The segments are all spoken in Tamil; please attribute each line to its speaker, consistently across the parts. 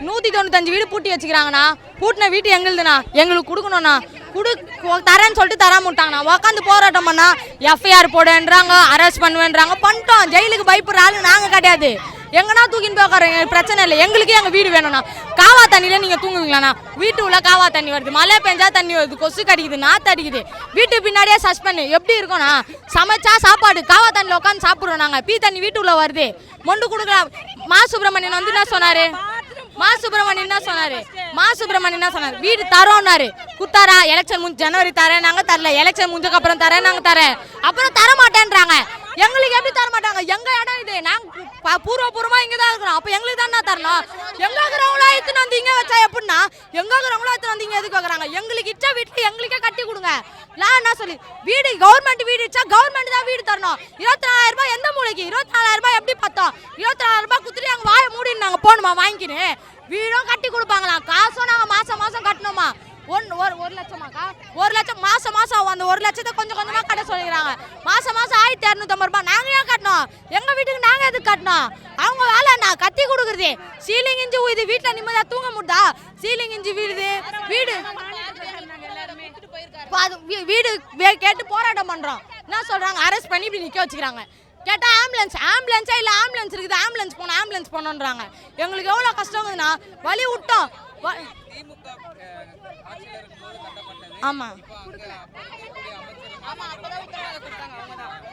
Speaker 1: 195 வீடு பூட்டி வச்சுக்கிறாங்கண்ணா. பூட்டின வீட்டு எங்களுதுண்ணா, எங்களுக்கு கொடுக்கணும்ண்ணா. தரேன்னு சொல்லிட்டு தராம விட்டாங்கண்ணா. உட்காந்து போராட்டம் பண்ணா எஃப்ஐஆர் போடுன்றாங்க, அரெஸ்ட் பண்ணுவேன்றாங்க. பண்ணிட்டோம். ஜெயிலுக்கு பயப்படுற ஆளு நாங்கள் கிடையாது. எங்கன்னா தூக்கின்னு போய் உட்கார பிரச்சனை இல்லை. எங்களுக்கே எங்கள் வீடு வேணும்ண்ணா. காவா தண்ணியில் நீங்கள் தூங்குவீங்களாண்ணா? வீட்டு உள்ள காவா தண்ணி வருது, மழை பெஞ்சா தண்ணி வருது, கொசு கடிக்குது, நாற்று அடிக்குது. வீட்டு பின்னாடியே சஸ்பெண்ட். எப்படி இருக்கோண்ணா? சமைச்சா சாப்பாடு காவா தண்ணியில் உட்காந்து சாப்பிட்றோம் நாங்கள். பீ தண்ணி வீட்டுக்குள்ள வருது. மொண்டு கொடுக்கலாம். மா சுப்பிரமணியன் வந்து என்ன சொன்னாரு? மா சுப்பிரமணியன் என்ன சொன்னாரு? வீடு தரோன்னாரு. குத்தாரா? எலெக்ஷன் ஜனவரி தரேன் நாங்கள் தரல. எலெக்ஷன் முடிஞ்சக்கு அப்புறம் தரேன் நாங்கள் தரேன். அப்புறம் தர மாட்டேன்றாங்க. எங்களுக்கு எப்படி தர மாட்டாங்க? எங்க இடம் இது. நாங்கள் பூர்வபூர்வமா இங்கே தான் இருக்கிறோம். அப்போ எங்களுக்கு தானே தரணும். எங்க இருக்கிறவங்களா எடுத்துன்னு வந்து இங்கே வச்சா எப்படின்னா எங்க இருக்கிறவங்களா எடுத்துன்னு வந்து இங்கே எதுக்கு வைக்கிறாங்க? எங்களுக்கு இச்சா வீட்டில் எங்களுக்கே கட்டி கொடுங்க. நான் என்ன சொல்லி வீடு கவர்மெண்ட் வீடு இச்சா கவர்மெண்ட் தான் வீடு தரணும். 24,000 ரூபாய் எந்த மூளைக்கு? 24,000 ரூபாய் எப்படி பார்த்தோம்? 24,000 ரூபாய் குத்துட்டு எங்கள் வாயை மூடின்னு நாங்கள் போகணுமா வாங்கிக்கின்னு? வீடும் கட்டி கொடுப்பாங்களாம். காசும் நாங்கள் மாசம் கட்டணுமா? 1 லட்சமாக்கா? 1 லட்சம் மாசம் அந்த 1 லட்சத்தை கொஞ்சம் கொஞ்சமா கட்ட சொல்லிக்கிறாங்க. மாசம் 1250 ரூபாய் நாங்க ஏன் கட்டணும்? எங்க வீட்டுக்கு நாங்க எதுக்கு கட்டணும்? அவங்க வேலை நான் கட்டி கொடுக்குறது. சீலிங் இஞ்சி இது வீட்டில் நிம்மதியா தூங்க முடியா? சீலிங் இஞ்சி வீடு கேட்டு போராட்டம் பண்றோம். என்ன சொல்றாங்க? அரெஸ்ட் பண்ணி இப்படி நிக்க வச்சுக்கிறாங்க. கேட்டா ஆம்புலன்ஸா இல்ல ஆம்புலன்ஸ் இருக்குது, ஆம்புலன்ஸ் போனோன்றாங்க. எங்களுக்கு எவ்வளவு கஷ்டங்குதுன்னா வலி விட்டோம். ஆமா,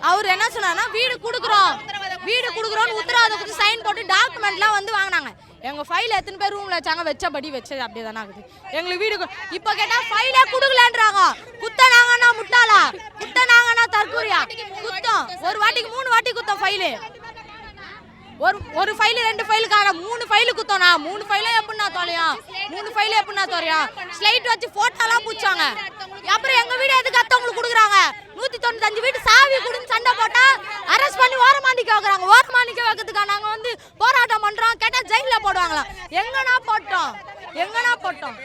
Speaker 1: அவர் என்ன சொன்னாருன்னா வீடு கொடுக்குறோம் உத்தரவாதம் கொடுத்து சைன் போட்டு டாக்குமெண்ட்லாம் வந்து வாங்கினாங்க. எங்க ஃபைல் எத்தனை பேர் ரூம்ல வச்சாங்க? வச்சது அப்படியே தானே ஆகுது. எங்களுக்கு வீடு இப்போ கேட்டா ஃபைலே கொடுக்கலன்றாங்க. குத்தனாங்கன்னா முட்டாளா? குத்தனாங்கன்னா தற்கூரியா? குத்தம் ஒரு வாட்டிக்கு 3 வாட்டி குத்தம் ஃபைலு. ஒரு ஃபைல் 2 ஃபைலுக்கான 3 ஃபைலு குத்தோனா 3 ஃபைலே எப்படின்னா தோறையா? ஸ்லைட் வச்சு போட்டோலாம் பூச்சாங்க. அப்புறம் எங்க வீடு எதுக்கு அத்தவங்களுக்கு கொடுக்குறாங்க? 195 வீட்டு சாவி கொடுன்னு சண்டை போட்டா அரெஸ்ட் பண்ணி ஓரமாண்டிக்க வைக்கிறாங்க. ஓரமாண்டிக்க வைக்கிறதுக்காக நாங்க வந்து போராட்டம் பண்றோம். கேட்டா ஜெயில போடுவாங்களாம். எங்கனா போட்டோம்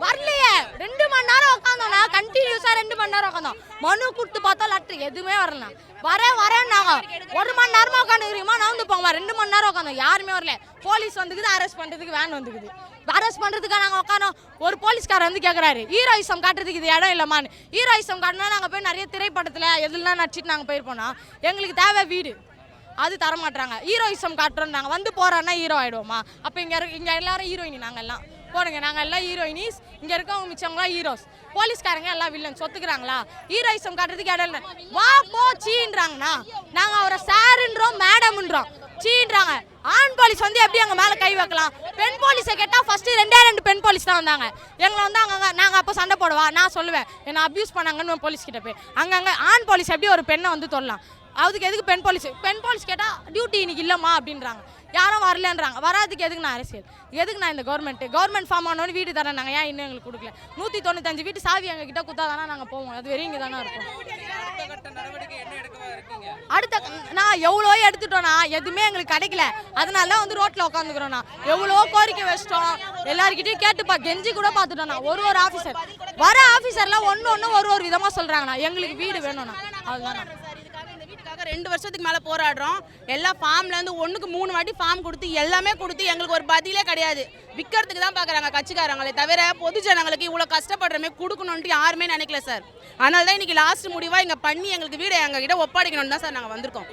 Speaker 1: வரலையே. 2 மணி நேரம் உட்காந்தோம்னா கண்டினியூஸா 2 மணி நேரம் உட்காந்தோம். மனு கொடுத்து பார்த்தா லெட்டர் எதுவுமே வரல. வரேன்னாங்க. 1 மணி நேரமா உட்காந்துக்கிறீமா? நவுந்து போங்கம்மா. 2 மணி நேரம் உட்காந்தோம். யாருமே வரல. போலீஸ் வந்துக்குது, அரெஸ்ட் பண்றதுக்கு வேன் வந்துக்குது. அரெஸ்ட் பண்றதுக்காக நாங்க உட்காந்தோம். ஒரு போலீஸ்காரர் வந்து கேட்கறாரு ஹீரோயிசம் காட்டுறதுக்கு இது இடம் இல்லமான்னு. ஹீரோயிசம் காட்டினா நாங்க போய் நிறைய திரைப்படத்துல எதுலாம் நடிச்சிட்டு நாங்க போயிருப்போம்னா எங்களுக்கு தேவை வீடு. அது தர மாட்டாங்க. ஹீரோயிசம் காட்டுறோம். வந்து போறோன்னா ஹீரோ ஆயிடுவோமா? அப்ப இங்க எல்லாரும் ஹீரோயினி. நாங்க எல்லாம் போடுங்க, நாங்க எல்லாம் ஹீரோயினிஸ். இங்க இருக்கவங்க மிச்சவங்களாம் ஹீரோஸ். போலீஸ்காரங்க எல்லாம் வில்லன். சொத்துக்கிறாங்களா? ஹீரோயிசம் காட்டுறதுக்கு இடம் இல்லை. வா போ சீன்றாங்கண்ணா. நாங்க அவரை சாருன்றோம், மேடம்ன்றோம். சீன்றாங்க. ஆண் போலீஸ் வந்து எப்படி எங்க மேல கை வைக்கலாம்? பெண் போலீஸை கேட்டா ஃபர்ஸ்ட் 2 பெண் போலீஸ் தான் வந்தாங்க. எங்களை வந்து அங்கங்க நாங்க அப்போ சண்டை போடுவா. நான் சொல்லுவேன் என்ன அபியூஸ் பண்ணாங்கன்னு போலீஸ் கிட்ட போய் அங்கங்க ஆண் போலீஸ் எப்படி ஒரு பெண்ணை வந்து சொல்லலாம்? அதுக்கு எதுக்கு பெண் போலீஸ் கேட்டா டியூட்டி இன்னைக்கு இல்லம்மா அப்படின்றாங்க. யாரும் வரலன்றாங்க. வராதுக்கு எதுக்கு நான் அரசியல்? எதுக்கு நான் இந்த கவர்மெண்ட் ஃபார்ம் ஆனோன்னு வீடு தரேன். நாங்கள் ஏன் இன்னும் எங்களுக்கு கொடுக்கல? 195 வீட்டு சாவி எங்க கிட்ட குத்தாதானா நாங்கள் போவோம். அது வெறும் இங்கே தானே இருக்கும். அடுத்த நான் எவ்வளோ எடுத்துட்டோம்னா எதுவுமே எங்களுக்கு கிடைக்கல. அதனால தான் வந்து ரோட்ல உட்காந்துக்கிறோம்னா. எவ்வளோ கோரிக்கை வச்சிட்டோம். எல்லாருக்கிட்டையும் கேட்டுப்பா கெஞ்சி கூட பார்த்துட்டோம்னா. ஒரு ஆஃபீஸர் வர ஆஃபீஸர்லாம் ஒன்று ஒரு விதமாக சொல்றாங்கண்ணா. எங்களுக்கு வீடு வேணும்ண்ணா. அதுதான்
Speaker 2: 2 வருஷத்துக்கு மேலே போராடுறோம். எல்லா ஃபார்ம்லேருந்து 1க்கு 3 வாட்டி ஃபார்ம் கொடுத்து எல்லாமே கொடுத்து எங்களுக்கு ஒரு பதிலே கிடையாது. விற்கிறதுக்கு தான் பார்க்குறாங்க கட்சிக்காரங்களே தவிர பொது ஜனங்களுக்கு இவ்வளோ கஷ்டப்படுறமே கொடுக்கணுன்ட்டு யாருமே நினைக்கல சார். அதனால தான் இன்றைக்கி லாஸ்ட் முடிவாக இங்கே பண்ணி எங்களுக்கு வீடு எங்ககிட்ட ஒப்படைக்கணும்னு தான் சார் நாங்கள் வந்திருக்கோம்.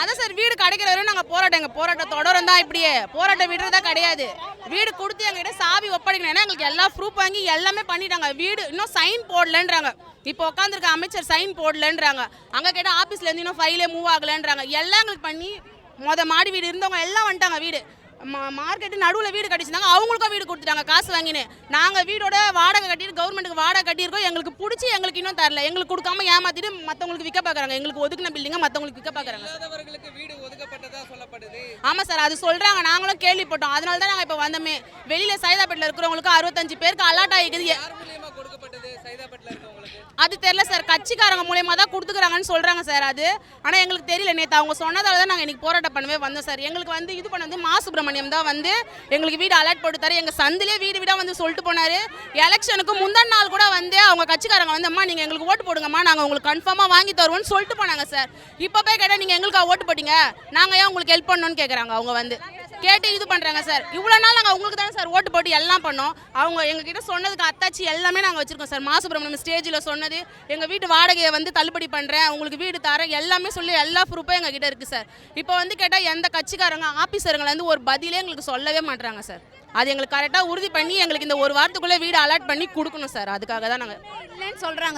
Speaker 2: அதான் சார் வீடு கிடைக்கிற வரையும் நாங்கள் போராட்டம் தொடரும் தான். இப்படியே போராட்டம் விடுறதா கிடையாது. வீடு கொடுத்து எங்ககிட்ட சாவி ஒப்படைக்கணும். ஏன்னா எங்களுக்கு எல்லா ப்ரூஃப் வாங்கி எல்லாமே பண்ணிட்டாங்க. வீடு இன்னும் சைன் போடலன்றாங்க. இப்போ உட்காந்துருக்க அமைச்சர் சைன் போடலன்றாங்க. அங்கே கேட்டால் ஆஃபீஸ்லேருந்து இன்னும் ஃபைலே மூவ் ஆகலைன்றாங்க. எல்லாம் எங்களுக்கு பண்ணி மாடி வீடு இருந்தவங்க எல்லாம் வந்துட்டாங்க. வீடு மார்க்கெட்டு நடுவில் வீடு கட்டிச்சிருந்தாங்க. அவங்களுக்கும் வீடு கொடுத்துட்டாங்க காசு வாங்கினு. நாங்கள் வீடோட வாடகை கட்டிட்டு கவர்மெண்ட்டுக்கு வாடகை கட்டியிருக்கோம். எங்களுக்கு பிடிச்சி எங்களுக்கு இன்னும் தரல. எங்களுக்கு கொடுக்காம ஏமாத்திட்டு மற்றவங்களுக்கு விற்க பார்க்குறாங்க. எங்களுக்கு ஒதுக்கின பில்டிங்கை மற்றவங்களுக்கு விற்க பார்க்குறாங்க. ஆமாம் சார், அது சொல்கிறாங்க. நாங்களும் கேள்விப்பட்டோம். அதனால தான் நாங்கள் இப்போ வந்தோமே. வெளியில் சைதாப்பேட்டில் இருக்கிறவங்களுக்கு 65 பேருக்கு அலாட் ஆகிக்குது. அது தெரியல சார், கட்சிக்காரங்க மூலியமா தான் கொடுத்துக்கிறாங்கன்னு சொல்றாங்க சார். அது ஆனால் எங்களுக்கு தெரியல. நேற்று அவங்க சொன்னதால தான் நாங்கள் இன்னைக்கு போராட்டம் பண்ணவே வந்தோம் சார். எங்களுக்கு வந்து இது பண்ணது மா சுப்பிரமணியம் தான் வந்து எங்களுக்கு வீடு அலர்ட் போட்டுத்தாரு. எங்கள் சந்திலே வீடு வீடாக வந்து சொல்லிட்டு போனார். எலெக்ஷனுக்கு முந்தின நாள் கூட வந்து அவங்க கட்சிக்காரங்க வந்து அம்மா நீங்கள் எங்களுக்கு ஓட்டு போடுங்கம்மா, நாங்கள் உங்களுக்கு கன்ஃபார்மாக வாங்கி தருவோம்னு சொல்லிட்டு போனாங்க சார். இப்போ போய் கேட்டால் நீங்கள் எங்களுக்கு ஓட்டு போட்டீங்க, நாங்கள் ஏன் உங்களுக்கு ஹெல்ப் பண்ணணும்னு கேட்குறாங்க. அவங்க வந்து கேட்டு இது பண்ணுறாங்க சார். இவ்வளோ நாள் நாங்கள் உங்களுக்கு தானே சார் ஓட்டு போட்டு எல்லாம் பண்ணோம். அவங்க எங்ககிட்ட சொன்னதுக்கு அத்தாச்சி எல்லாமே நாங்கள் வச்சுருக்கோம் சார். மா சுப்பிரமணியம் ஸ்டேஜில் சொன்னது, எங்கள் வீட்டு வாடகையை வந்து தள்ளுபடி பண்ணுறேன், உங்களுக்கு வீடு தரேன், எல்லாமே சொல்லி எல்லா ப்ரூஃபும் எங்கள் கிட்ட இருக்குது சார். இப்போ வந்து கேட்டால் எந்த கட்சிக்காரங்க ஆஃபீஸருங்களை வந்து ஒரு பதிலே எங்களுக்கு சொல்லவே மாட்டுறாங்க சார். அது எங்களுக்கு கரெக்டாக உறுதி பண்ணி எங்களுக்கு இந்த ஒரு வாரத்துக்குள்ளே வீடு அலாட் பண்ணி கொடுக்கணும் சார். அதுக்காக தான் நாங்கள்
Speaker 3: இல்லைன்னு சொல்கிறாங்க